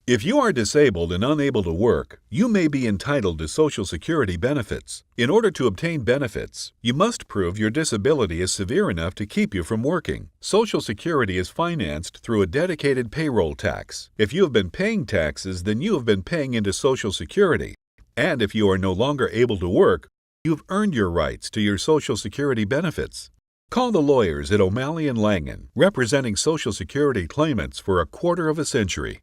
If you are disabled and unable to work, you may be entitled to Social Security benefits. In order to obtain benefits, you must prove your disability is severe enough to keep you from working. Social Security is financed through a dedicated payroll tax. If you have been paying taxes, then you have been paying into Social Security. And if you are no longer able to work, you've earned your rights to your Social Security benefits. Call the lawyers at O'Malley & Langen, representing Social Security claimants for a quarter of a century.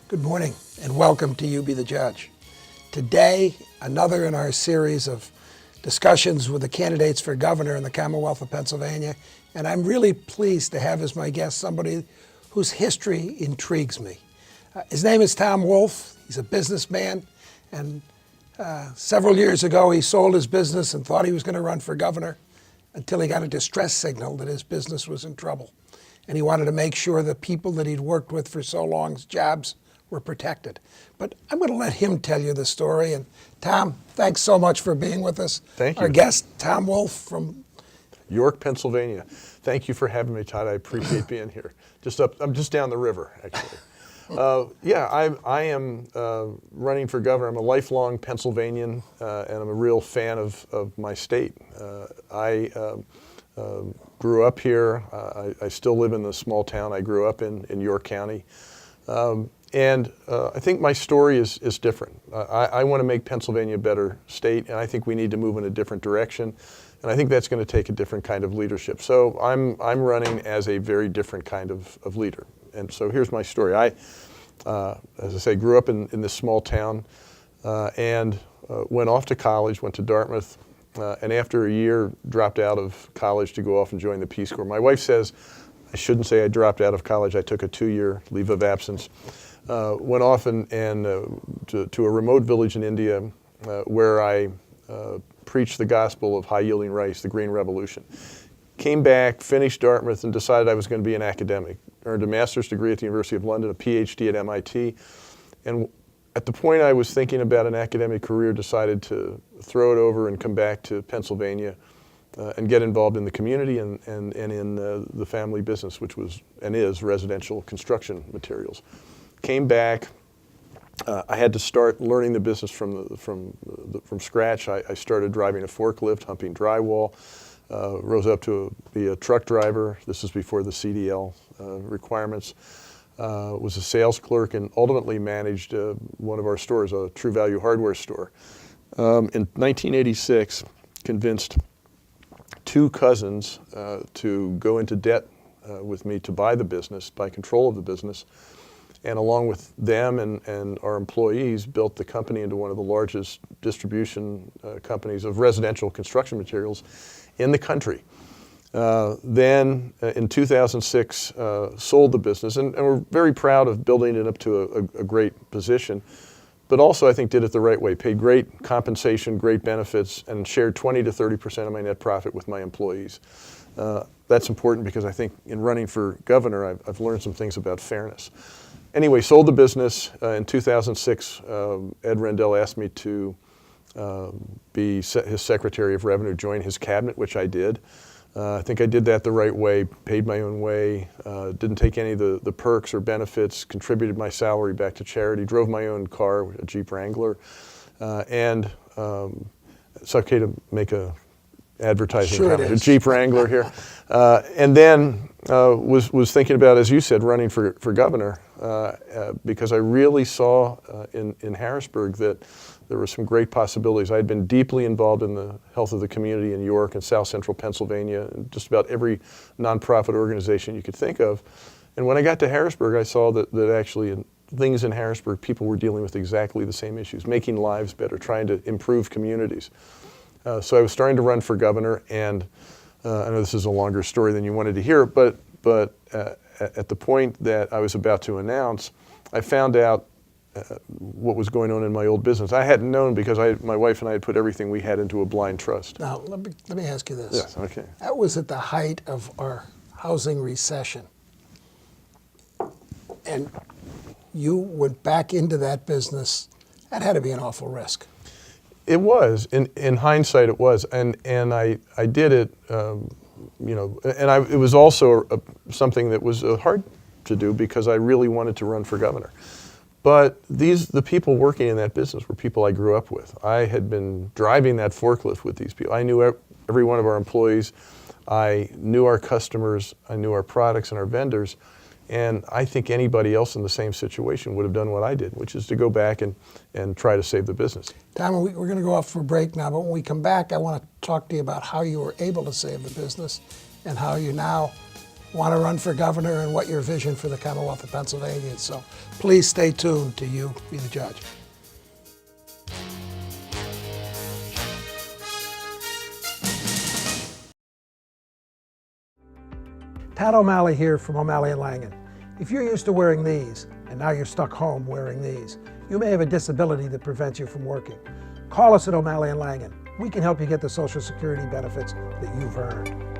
Good morning and welcome to You Be the Judge. Today, another in our series of discussions with the candidates for governor in the Commonwealth of Pennsylvania, and I'm really pleased to have as my guest somebody whose history intrigues me. His name is Tom Wolf. He's a businessman, and several years ago he sold his business and thought he was going to run for governor until he got a distress signal that his business was in trouble. And he wanted to make sure the people that he'd worked with for so long's jobs were protected. But I'm going to let him tell you the story. And Tom, thanks so much for being with us. Thank you. Our guest, Tom Wolf from York, Pennsylvania. Thank you for having me, Todd. I appreciate being here. I'm just down the river, actually. I am running for governor. I'm a lifelong Pennsylvanian, and I'm a real fan of my state. I grew up here. I still live in the small town I grew up in York County. And I think my story is different. I want to make Pennsylvania a better state, and I think we need to move in a different direction. And I think that's going to take a different kind of leadership. So I'm running as a very different kind of leader. And so here's my story. I, as I say, grew up in this small town and went off to college, went to Dartmouth, and after a year dropped out of college to go off and join the Peace Corps. My wife says, I shouldn't say I dropped out of college. I took a 2-year leave of absence. Went off and to a remote village in India where I preached the gospel of high-yielding rice, the Green Revolution. Came back, finished Dartmouth, and decided I was going to be an academic. Earned a master's degree at the University of London, a PhD at MIT. And at the point I was thinking about an academic career, decided to throw it over and come back to Pennsylvania and get involved in the community and in the family business, which was and is residential construction materials. Came back. I had to start learning the business from scratch. I started driving a forklift, humping drywall. Rose up to be a truck driver. This is before the CDL requirements. Was a sales clerk and ultimately managed one of our stores, a True Value hardware store. In 1986, convinced 2 cousins to go into debt with me to buy the business, buy control of the business. And along with them and our employees, built the company into one of the largest distribution companies of residential construction materials in the country. Then in 2006, sold the business, and we're very proud of building it up to a great position, but also I think did it the right way, paid great compensation, great benefits, and shared 20 to 30% of my net profit with my employees. That's important because I think in running for governor, I've learned some things about fairness. Anyway, sold the business. In 2006, Ed Rendell asked me to be his Secretary of Revenue, join his cabinet, which I did. I think I did that the right way, paid my own way, didn't take any of the perks or benefits, contributed my salary back to charity, drove my own car, a Jeep Wrangler, and it's okay to make a advertising comment, a Jeep Wrangler here. And then was thinking about, as you said, running for governor because I really saw in Harrisburg that there were some great possibilities. I had been deeply involved in the health of the community in York and South Central Pennsylvania, and just about every nonprofit organization you could think of. And when I got to Harrisburg, I saw that actually things in Harrisburg, people were dealing with exactly the same issues, making lives better, trying to improve communities. So I was starting to run for governor, and I know this is a longer story than you wanted to hear, but at the point that I was about to announce, I found out what was going on in my old business. I hadn't known because my wife and I had put everything we had into a blind trust. Now, let me ask you this. Yes, okay. That was at the height of our housing recession. And you went back into that business. That had to be an awful risk. It was. In hindsight, it was. And I did it, it was also something that was hard to do because I really wanted to run for governor. But the people working in that business were people I grew up with. I had been driving that forklift with these people. I knew every one of our employees. I knew our customers. I knew our products and our vendors. And I think anybody else in the same situation would have done what I did, which is to go back and try to save the business. Tom, we're going to go off for a break now, but when we come back, I want to talk to you about how you were able to save the business and how you now want to run for governor and what your vision for the Commonwealth of Pennsylvania is. So please stay tuned to You Be the Judge. Pat O'Malley here from O'Malley & Langen. If you're used to wearing these and now you're stuck home wearing these, you may have a disability that prevents you from working. Call us at O'Malley & Langen. We can help you get the Social Security benefits that you've earned.